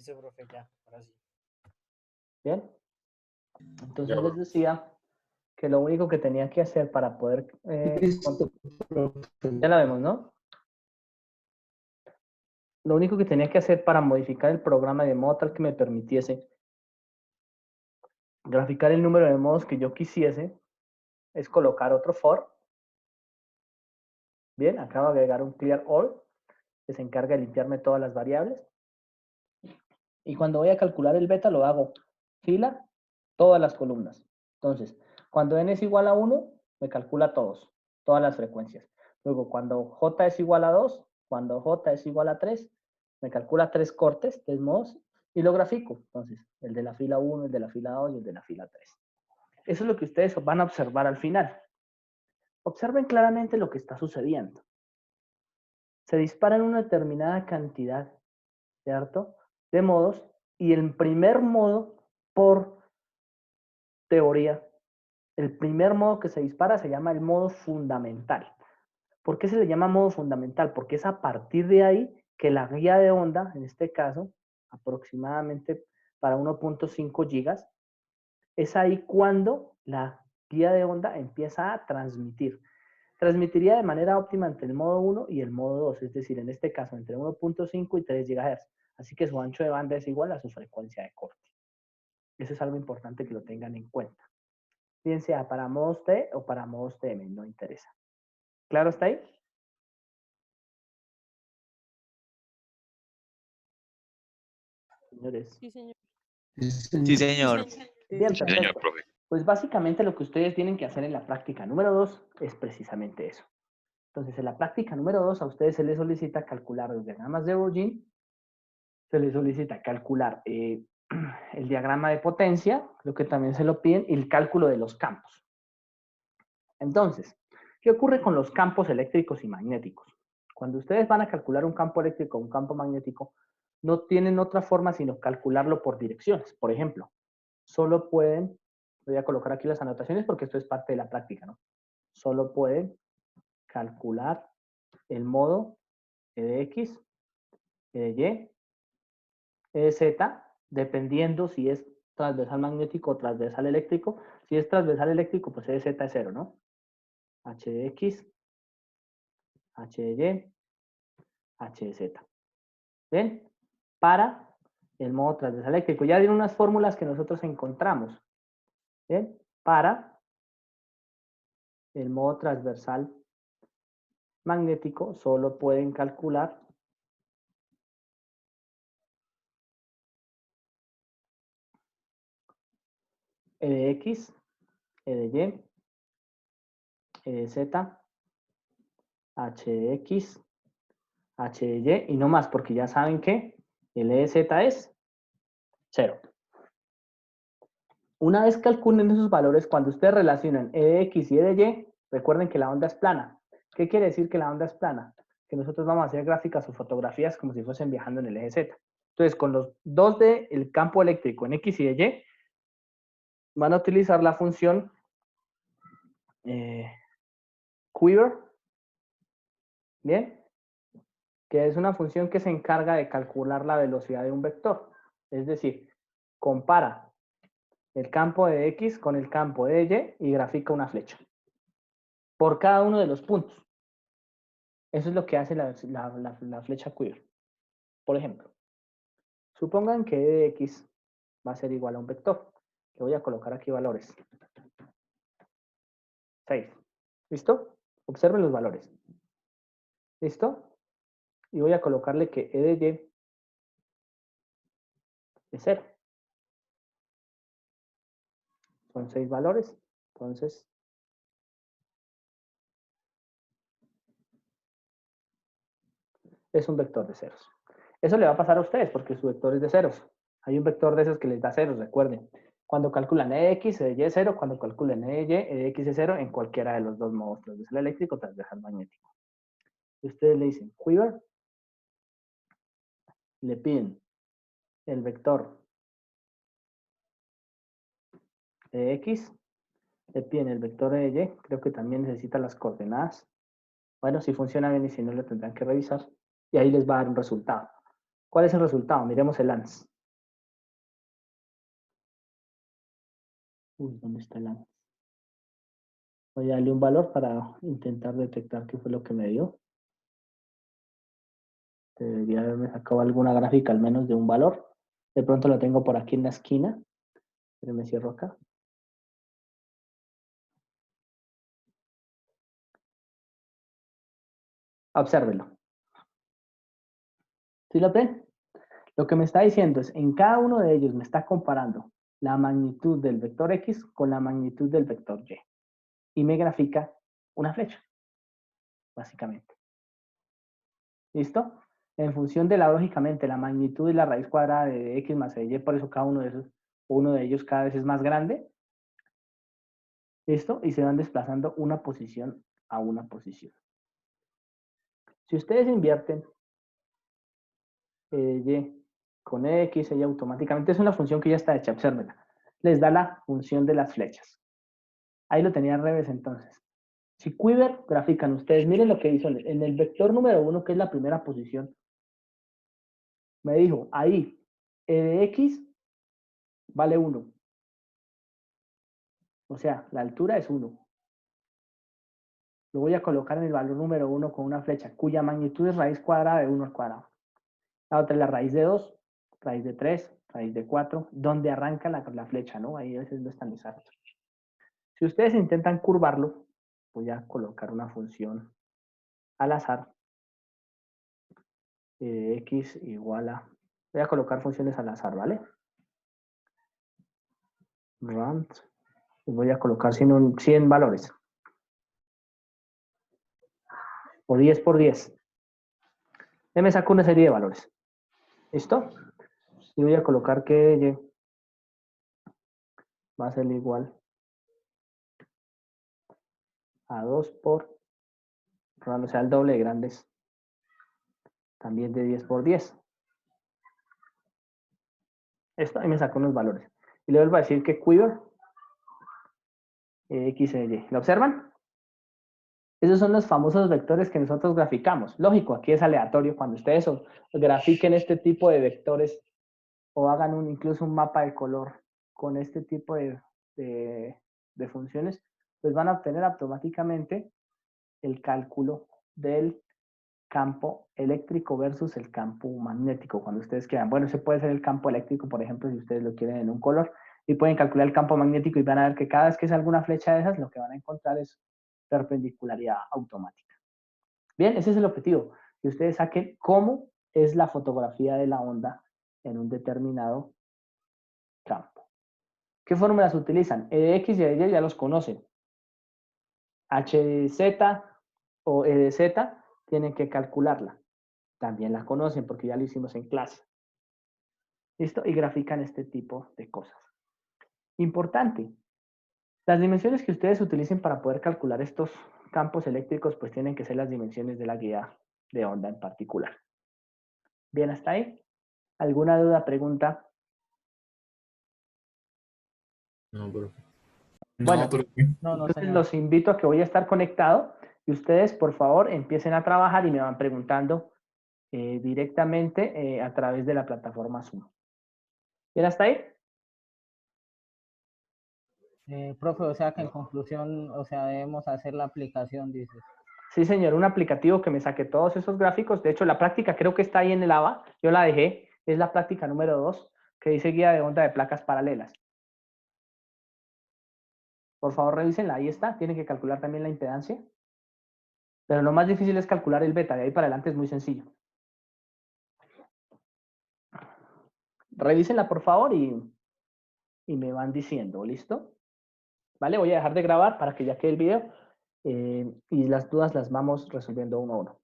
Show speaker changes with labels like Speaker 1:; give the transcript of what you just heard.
Speaker 1: Listo, profe, ya, ahora sí.
Speaker 2: Bien. Entonces les decía que lo único que tenía que hacer para poder...
Speaker 3: Listo, profe.
Speaker 2: ya la vemos, ¿no? Lo único que tenía que hacer para modificar el programa de modo tal que me permitiese graficar el número de modos que yo quisiese es colocar otro for. Bien, acabo de agregar un clear all que se encarga de limpiarme todas las variables. Y cuando voy a calcular el beta lo hago fila, todas las columnas. Entonces, cuando n es igual a 1, me calcula todas las frecuencias. Luego, cuando j es igual a 2, cuando j es igual a 3, me calcula 3 cortes, 3 modos, y lo grafico. Entonces, el de la fila 1, el de la fila 2 y el de la fila 3. Eso es lo que ustedes van a observar al final. Observen claramente lo que está sucediendo. Se disparan una determinada cantidad, ¿cierto?, de modos, y el primer modo, por teoría, el primer modo que se dispara se llama el modo fundamental. ¿Por qué se le llama modo fundamental? Porque es a partir de ahí que la guía de onda, en este caso, aproximadamente para 1.5 gigas, es ahí cuando la guía de onda empieza a transmitir. Transmitiría de manera óptima entre el modo 1 y el modo 2, es decir, en este caso entre 1.5 y 3 GHz. Así que su ancho de banda es igual a su frecuencia de corte. Eso es algo importante que lo tengan en cuenta. Bien sea para modos T o para modos TM, no interesa. ¿Claro está ahí? Señores.
Speaker 1: Sí, señor.
Speaker 3: Sí, señor.
Speaker 2: Bien,
Speaker 4: Sí, señor,
Speaker 2: perfecto.
Speaker 4: profe.
Speaker 2: Pues básicamente lo que ustedes tienen que hacer en la práctica número 2 es precisamente eso. Entonces, en la práctica número 2 a ustedes se les solicita calcular los diagramas de Burgin, se les solicita calcular el diagrama de potencia, creo que también se lo piden, y el cálculo de los campos. Entonces, ¿qué ocurre con los campos eléctricos y magnéticos? Cuando ustedes van a calcular un campo eléctrico o un campo magnético, no tienen otra forma sino calcularlo por direcciones. Por ejemplo, solo pueden, voy a colocar aquí las anotaciones porque esto es parte de la práctica, ¿no? Solo pueden calcular el modo E de X, E de Y, E de Z, dependiendo si es transversal magnético o transversal eléctrico. Si es transversal eléctrico, pues E de Z es 0, ¿no? H de X, H de Y, H de Z. ¿Ven? Para el modo transversal eléctrico. Ya dieron unas fórmulas que nosotros encontramos. ¿Ven? Para el modo transversal magnético solo pueden calcular E de X, E de Y, E de Z, H de X, H de Y y no más, porque ya saben que el E de Z es 0. Una vez calculen esos valores, cuando ustedes relacionan E de X y E de Y, recuerden que la onda es plana. ¿Qué quiere decir que la onda es plana? Que nosotros vamos a hacer gráficas o fotografías como si fuesen viajando en el eje Z. Entonces, con los dos del campo eléctrico en X y Y, van a utilizar la función Quiver, ¿bien? Que es una función que se encarga de calcular la velocidad de un vector. Es decir, compara el campo de X con el campo de Y y grafica una flecha por cada uno de los puntos. Eso es lo que hace la flecha Quiver. Por ejemplo, supongan que E de X va a ser igual a un vector. Le voy a colocar aquí valores. 6. ¿Listo? Observen los valores. ¿Listo? Y voy a colocarle que E de Y es 0. Son 6 valores. Entonces, es un vector de ceros. Eso le va a pasar a ustedes porque su vector es de ceros. Hay un vector de esos que les da ceros, recuerden. Cuando calculan E de X, E de Y es 0. Cuando calculan E de Y, E de X es 0 en cualquiera de los dos modos, transversal eléctrico o transversal magnético. Y ustedes le dicen Quiver, le piden el vector E de X, le piden el vector E de Y, creo que también necesita las coordenadas. Bueno, si funciona bien y si no lo tendrán que revisar. Y ahí les va a dar un resultado. ¿Cuál es el resultado? Miremos el ANS. Uy, ¿dónde está el antes? Voy a darle un valor para intentar detectar qué fue lo que me dio. Debería haberme sacado alguna gráfica al menos de un valor. De pronto lo tengo por aquí en la esquina. Pero me cierro acá. Obsérvelo. ¿Sí lo ven? Lo que me está diciendo es, en cada uno de ellos me está comparando la magnitud del vector X con la magnitud del vector Y. Y me grafica una flecha, básicamente. ¿Listo? En función de lógicamente, la magnitud y la raíz cuadrada de X más de Y, por eso cada uno de ellos cada vez es más grande. ¿Listo? Y se van desplazando una posición a una posición. Si ustedes invierten Y con X, ella automáticamente es una función que ya está hecha, obsérvenla. Les da la función de las flechas. Ahí lo tenía al revés entonces. Si Quiver grafican ustedes, miren lo que hizo en el vector número 1, que es la primera posición. Me dijo, ahí, E de X vale 1. O sea, la altura es 1. Lo voy a colocar en el valor número 1 con una flecha, cuya magnitud es raíz cuadrada de 1 al cuadrado. La otra es la raíz de 2, raíz de 3, raíz de 4, donde arranca la flecha, ¿no? Ahí a veces no están exactos. Si ustedes intentan curvarlo, voy a colocar una función al azar. X igual a... Voy a colocar funciones al azar, ¿vale? Rand. Y voy a colocar 100 valores. O 10 por 10. Y me saco una serie de valores. ¿Listo? Y voy a colocar que Y va a ser igual a 2 por Rand, o sea, el doble de grandes. También de 10 por 10. Esto, y me saco unos valores. Y le vuelvo a decir que Quiver X e Y. ¿Lo observan? Esos son los famosos vectores que nosotros graficamos. Lógico, aquí es aleatorio. Cuando ustedes grafiquen este tipo de vectores o hagan incluso un mapa de color con este tipo de funciones, pues van a obtener automáticamente el cálculo del campo eléctrico versus el campo magnético. Cuando ustedes quieran, bueno, ese puede ser el campo eléctrico, por ejemplo, si ustedes lo quieren en un color, y pueden calcular el campo magnético y van a ver que cada vez que salga una flecha de esas, lo que van a encontrar es perpendicularidad automática. Bien, ese es el objetivo, que ustedes saquen cómo es la fotografía de la onda en un determinado campo. ¿Qué fórmulas utilizan? E de X y E de Y ya los conocen. H de Z o E de Z tienen que calcularla. También la conocen porque ya lo hicimos en clase. ¿Listo? Y grafican este tipo de cosas. Importante, las dimensiones que ustedes utilicen para poder calcular estos campos eléctricos pues tienen que ser las dimensiones de la guía de onda en particular. Bien, hasta ahí. ¿Alguna duda, pregunta?
Speaker 1: No, pero...
Speaker 2: Bueno,
Speaker 1: No, pero...
Speaker 2: entonces los invito a que voy a estar conectado y ustedes, por favor, empiecen a trabajar y me van preguntando directamente a través de la plataforma Zoom. ¿Bien hasta ahí?
Speaker 4: Profe, o sea que en conclusión, o sea, debemos hacer la aplicación, dices.
Speaker 2: Sí, señor, un aplicativo que me saque todos esos gráficos. De hecho, la práctica creo que está ahí en el ABA. Yo la dejé. Es la práctica número 2, que dice guía de onda de placas paralelas. Por favor, revísenla. Ahí está. Tienen que calcular también la impedancia. Pero lo más difícil es calcular el beta. De ahí para adelante es muy sencillo. Revísenla, por favor, y me van diciendo. ¿Listo? Vale, voy a dejar de grabar para que ya quede el video. Y las dudas las vamos resolviendo uno a uno.